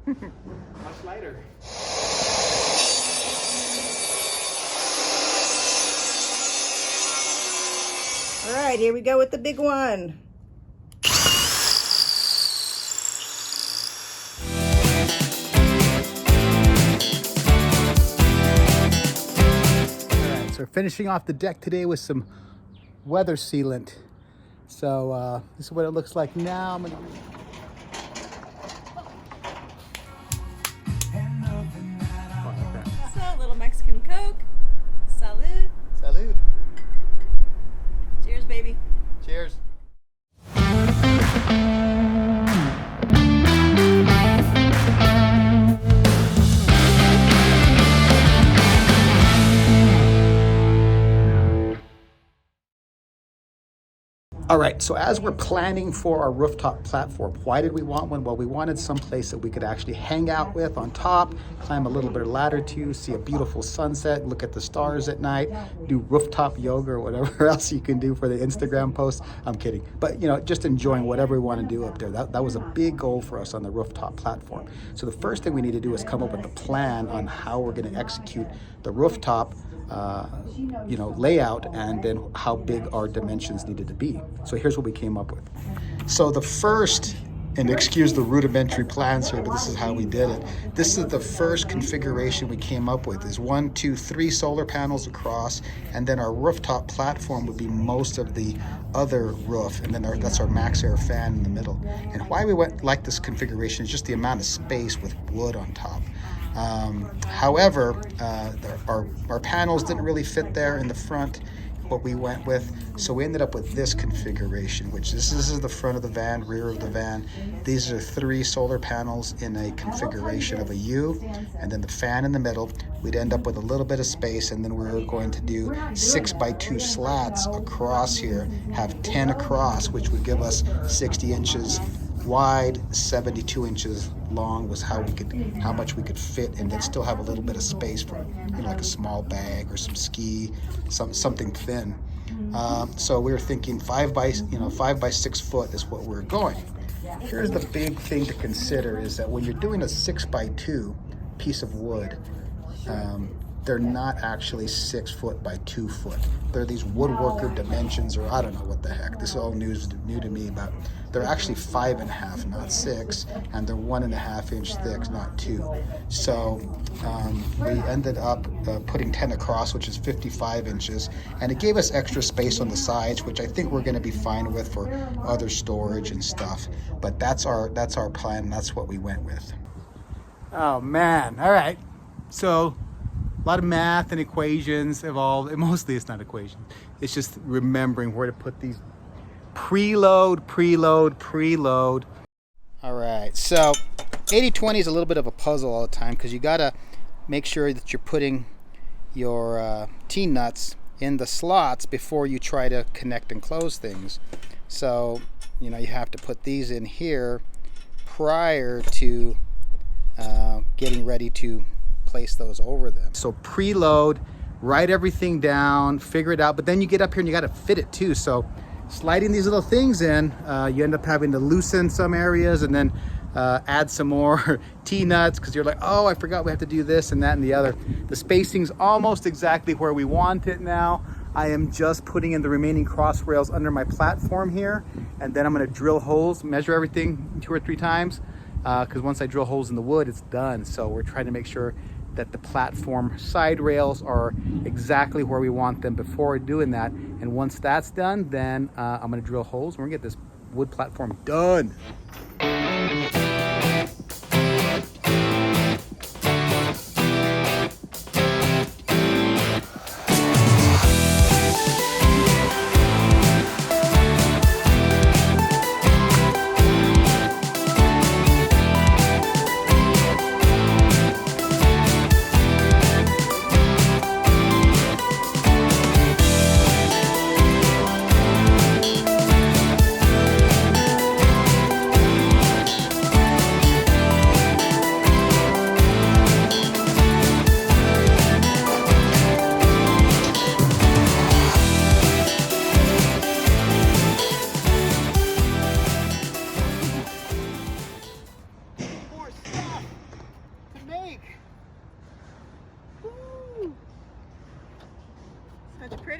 Much lighter. All right, here we go with the big one. So we're finishing off the deck today with some weather sealant. So this is what it looks like now. I'm gonna... So, a little Mexican Coke. Salud. Salud. Cheers, baby. Cheers. All right, so as we're planning for our rooftop platform, why did we want one? Well, we wanted some place that we could actually hang out with on top, climb a little bit of ladder to, see a beautiful sunset, look at the stars at night, do rooftop yoga or whatever else you can do for the Instagram post. I'm kidding. But, you know, just enjoying whatever we want to do up there. That was a big goal for us on the rooftop platform. So the first thing we need to do is come up with a plan on how we're going to execute the rooftop layout, and then how big our dimensions needed to be. So here's what we came up with. So the first, and excuse the rudimentary plans here, but this is how we did it. This is the first configuration we came up with, is 1, 2, 3 solar panels across, and then our rooftop platform would be most of the other roof, and then that's our max air fan in the middle. And why we went like this configuration is just the amount of space with wood on top. However, our panels didn't really fit there in the front, what we went with, so we ended up with this configuration, which this is the front of the van, rear of the van. These are 3 solar panels in a configuration of a U, and then the fan in the middle. We'd end up with a little bit of space, and then we were going to do 6x2 slats across here, have 10 across, which would give us 60 inches wide, 72 inches long was how much we could fit, and then still have a little bit of space for, like a small bag or some ski, something thin. So we were thinking 5 by 6 foot is what we're going. Here's the big thing to consider, is that when you're doing a 6x2 piece of wood, they're not actually 6 foot by 2 foot. They're these woodworker dimensions, or I don't know what the heck. This is all new to me, but they're actually 5.5, not 6, and they're 1.5 inch thick, not 2. So we ended up putting 10 across, which is 55 inches, and it gave us extra space on the sides, which I think we're going to be fine with for other storage and stuff. But that's our plan. That's what we went with. Oh man! All right, so. A lot of math and equations involved. Mostly it's not equations. It's just remembering where to put these. Preload. All right, so 80-20 is a little bit of a puzzle all the time, because you gotta make sure that you're putting your T-nuts in the slots before you try to connect and close things. So, you have to put these in here prior to getting ready to place those over them. So preload, write everything down, figure it out, but then you get up here and you got to fit it too. So sliding these little things in, you end up having to loosen some areas and then add some more T-nuts, because you're like, oh, I forgot we have to do this and that and the other. The spacing's almost exactly where we want it now. I am just putting in the remaining cross rails under my platform here, and then I'm going to drill holes, measure everything 2 or 3 times, because once I drill holes in the wood, it's done. So we're trying to make sure that the platform side rails are exactly where we want them before doing that. And once that's done, then I'm going to drill holes. We're going to get this wood platform done.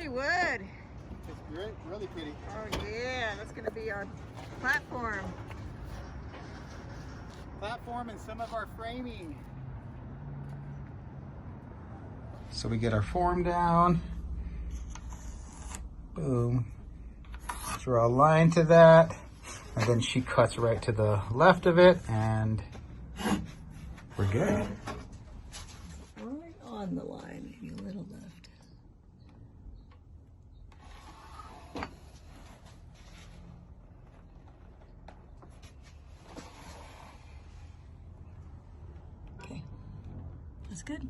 pretty wood. It's great, really pretty. Oh yeah, that's gonna be our platform. Platform and some of our framing. So we get our form down. Boom. Draw a line to that. And then she cuts right to the left of it, and we're good. Right on the line, maybe a little left. Okay, that's good.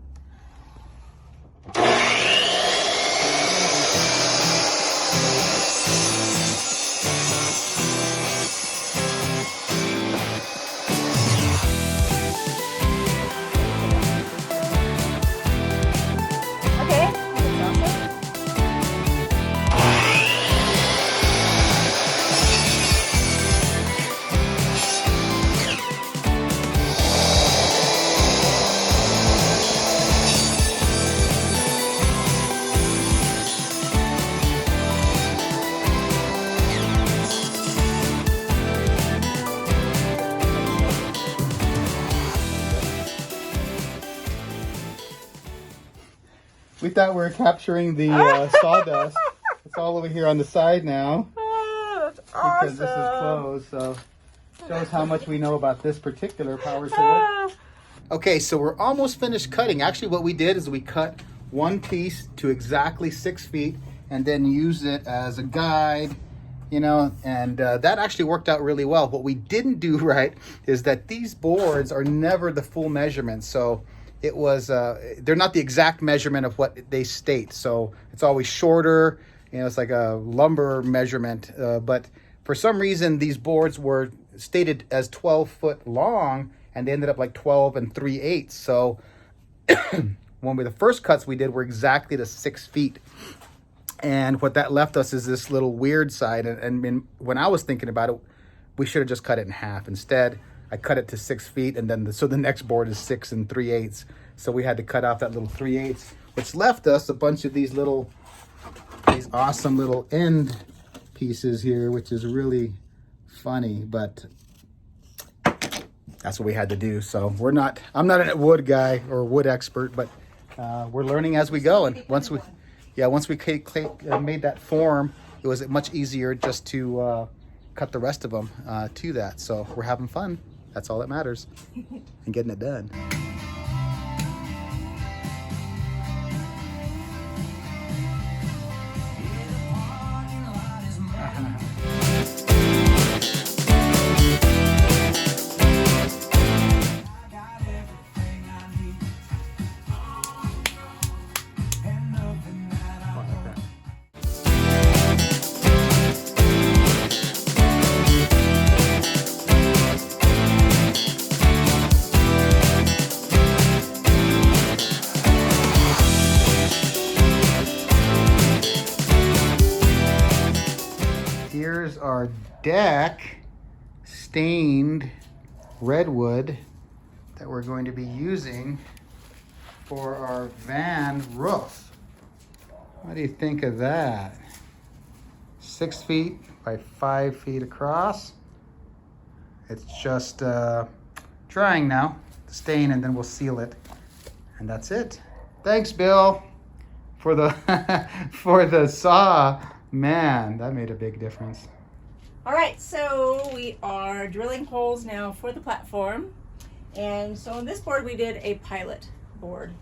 We thought we were capturing the sawdust. It's all over here on the side now. Oh, that's awesome. Because this is closed, so shows how much we know about this particular power tool. Okay, so we're almost finished cutting. Actually, what we did is we cut one piece to exactly 6 feet and then used it as a guide, you know, and that actually worked out really well. What we didn't do right is that these boards are never the full measurement. So it was, they're not the exact measurement of what they state. So it's always shorter, you know, it's like a lumber measurement. But for some reason, these boards were stated as 12 foot long and they ended up like 12 3/8. So the first cuts we did were exactly to 6 feet. And what that left us is this little weird side. And when I was thinking about it, we should have just cut it in half. Instead, I cut it to 6 feet, and then so the next board is 6 3/8. So we had to cut off that little 3/8, which left us a bunch of these awesome little end pieces here, which is really funny, but that's what we had to do. So I'm not a wood guy or wood expert, but we're learning as we go. And once we made that form, it was much easier just to cut the rest of them to that. So we're having fun. That's all that matters, and getting it done. Here's our deck, stained redwood, that we're going to be using for our van roof. What do you think of that? 6 feet by 5 feet across. It's just drying now, the stain, and then we'll seal it. And that's it. Thanks, Bill, for the for the saw. Man, that made a big difference. All right, so we are drilling holes now for the platform. And so on this board, we did a pilot board.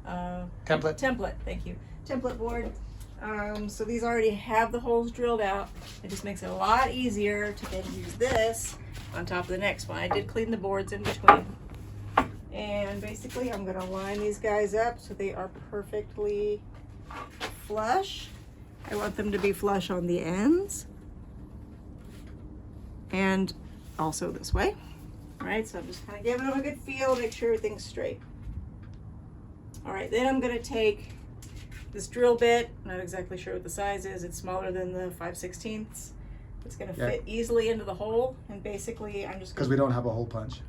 Template, thank you. Template board. So these already have the holes drilled out. It just makes it a lot easier to then use this on top of the next one. I did clean the boards in between. And basically, I'm gonna line these guys up so they are perfectly flush. I want them to be flush on the ends and also this way. All right, so I'm just kind of giving them a good feel, make sure everything's straight. All right, then I'm gonna take this drill bit, not exactly sure what the size is, it's smaller than the 5/16. It's gonna fit easily into the hole, and basically I'm just because we don't have a hole punch.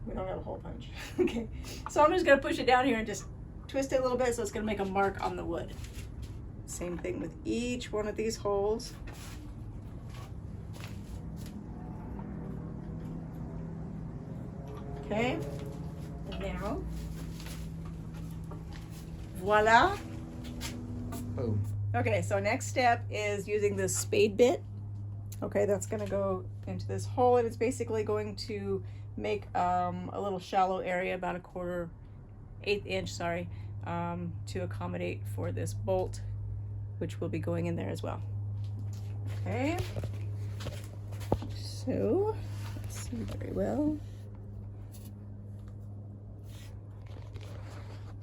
We don't have a hole punch. Okay, so I'm just gonna push it down here and just twist it a little bit so it's gonna make a mark on the wood. Same thing with each one of these holes. Okay, and now, voila. Boom. Okay, so next step is using this spade bit. Okay, that's gonna go into this hole, and it's basically going to make a little shallow area, about a 1/4 inch, sorry, to accommodate for this bolt, which will be going in there as well. Okay, so let's see very well.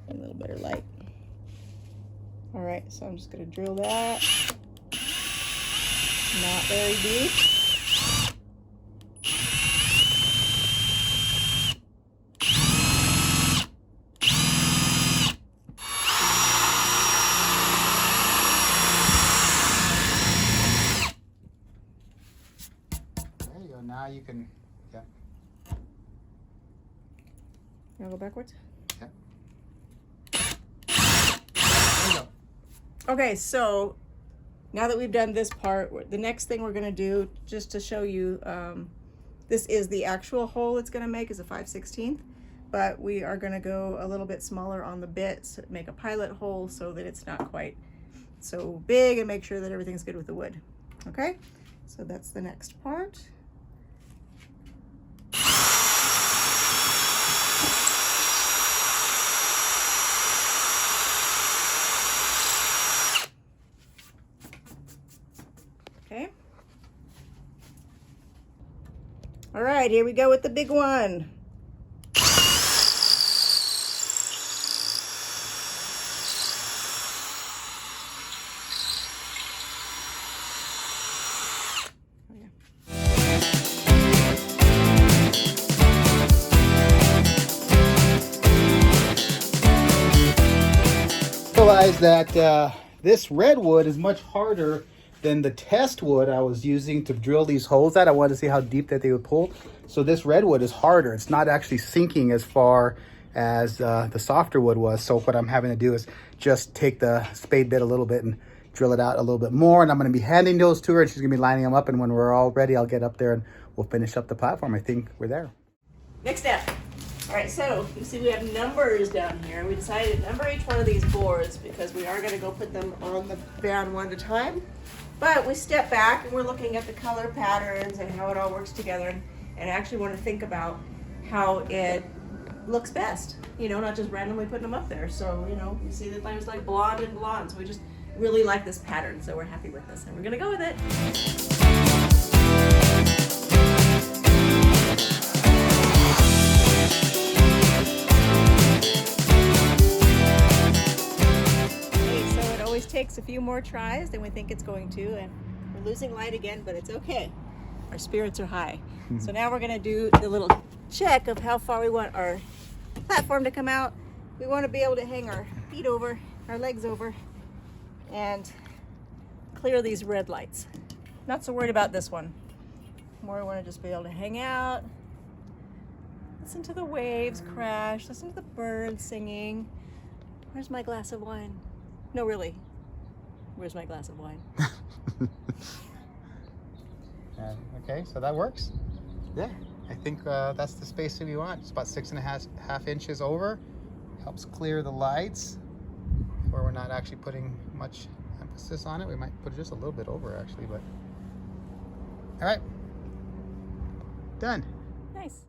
A little better light. All right, so I'm just gonna drill that. Not very deep. There you go. Now you can, yeah. I'll go backwards. Yeah. There you go. Okay, so now that we've done this part, the next thing we're gonna do, just to show you, this is the actual hole it's gonna make, is a 5/16, but we are gonna go a little bit smaller on the bits, make a pilot hole so that it's not quite so big, and make sure that everything's good with the wood. Okay, so that's the next part. Okay. All right, here we go with the big one. Realize that this redwood is much harder than the test wood I was using to drill these holes at. I wanted to see how deep that they would pull. So this redwood is harder. It's not actually sinking as far as the softer wood was. So what I'm having to do is just take the spade bit a little bit and drill it out a little bit more. And I'm going to be handing those to her, and she's going to be lining them up. And when we're all ready, I'll get up there and we'll finish up the platform. I think we're there. Next step. All right, so you see we have numbers down here. We decided to number each one of these boards because we are going to go put them on the van one at a time. But we step back and we're looking at the color patterns and how it all works together, and actually want to think about how it looks best. You know, not just randomly putting them up there. So, you know, you see that there's like blonde and blonde. So we just really like this pattern. So we're happy with this and we're going to go with it. Takes a few more tries than we think it's going to, and we're losing light again, but it's okay. Our spirits are high. So now we're going to do the little check of how far we want our platform to come out. We want to be able to hang our feet over, our legs over, and clear these red lights. Not so worried about this one. More, we want to just be able to hang out, listen to the waves crash, listen to the birds singing. Where's my glass of wine? No, really. Where's my glass of wine? Okay, so that works. Yeah, I think that's the space that we want. It's about 6.5 inches over. Helps clear the lights where we're not actually putting much emphasis on it. We might put it just a little bit over actually, but all right, done. Nice.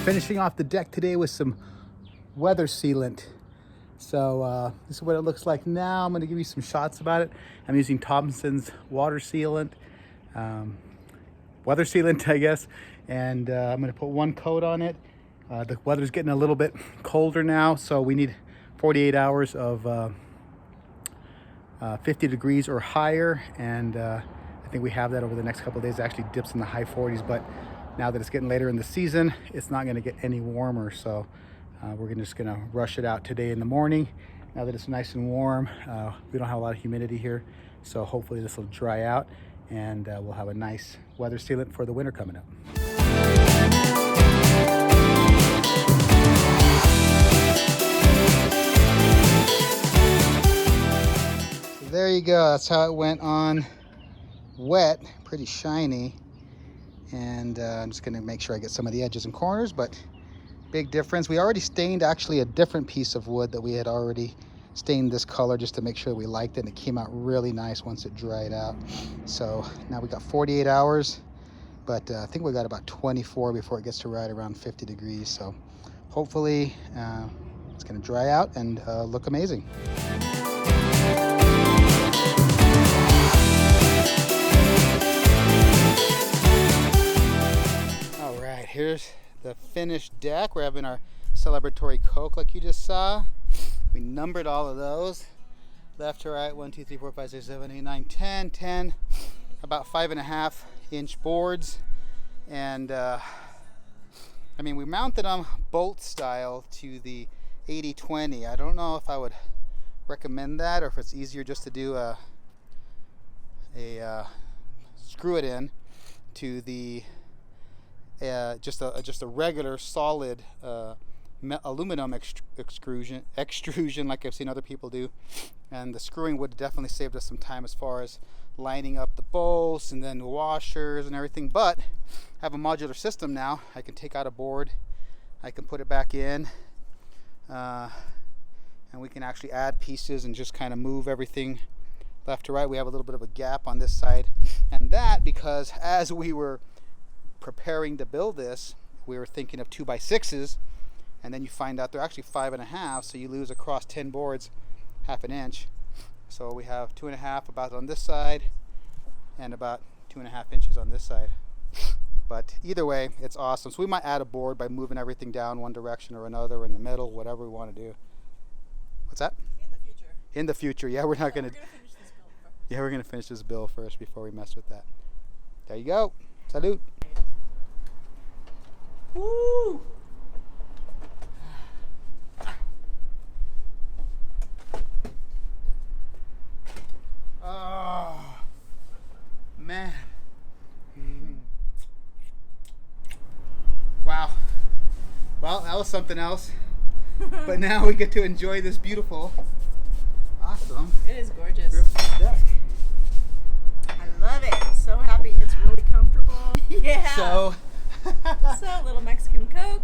Finishing off the deck today with some weather sealant. So this is what it looks like now. I'm going to give you some shots about it. I'm using Thompson's water sealant, weather sealant, I guess, and I'm going to put one coat on it. The weather's getting a little bit colder now, so we need 48 hours of 50 degrees or higher, and I think we have that over the next couple of days. It actually dips in the high 40s, but now that it's getting later in the season, it's not going to get any warmer, so we're just going to rush it out today in the morning. Now that it's nice and warm, we don't have a lot of humidity here, so hopefully this will dry out, and we'll have a nice weather sealant for the winter coming up. So there you go. That's how it went on wet, pretty shiny. And I'm just going to make sure I get some of the edges and corners, but big difference. We already stained actually a different piece of wood that we had already stained this color just to make sure we liked it, and it came out really nice once it dried out. So now we got 48 hours, but I think we got about 24 before it gets to right around 50 degrees. So hopefully it's going to dry out and look amazing. All right, here's the finished deck. We're having our celebratory Coke like you just saw. We numbered all of those, left to right, 1, 2, 3, 4, 5, 6, 7, 8, 9, 10, about 5.5-inch boards. And I mean, we mounted them bolt style to the 80-20. I don't know if I would recommend that, or if it's easier just to do a screw it in to the just a regular solid aluminum extrusion like I've seen other people do. And the screwing would definitely saved us some time as far as lining up the bolts and then the washers and everything. But I have a modular system now. I can take out a board, I can put it back in, and we can actually add pieces and just kind of move everything left to right. We have a little bit of a gap on this side, and that because as we were preparing to build this, we were thinking of 2x6s, and then you find out they're actually 5.5, so you lose across 10 boards 1/2 inch. So we have 2.5 about on this side and about 2.5 inches on this side. But either way, it's awesome. So we might add a board by moving everything down one direction or another, or in the middle, whatever we want to do. What's that? In the future. In the future, yeah. We're not going to. Finish this build first. Yeah, we're going to finish this build first before we mess with that. There you go. Salute. Woo! Oh, man. Wow. Well, that was something else. But now we get to enjoy this beautiful, awesome, It is gorgeous. rooftop deck. I love it. So happy. It's really comfortable. Yeah. So, So, little Mexican Coke.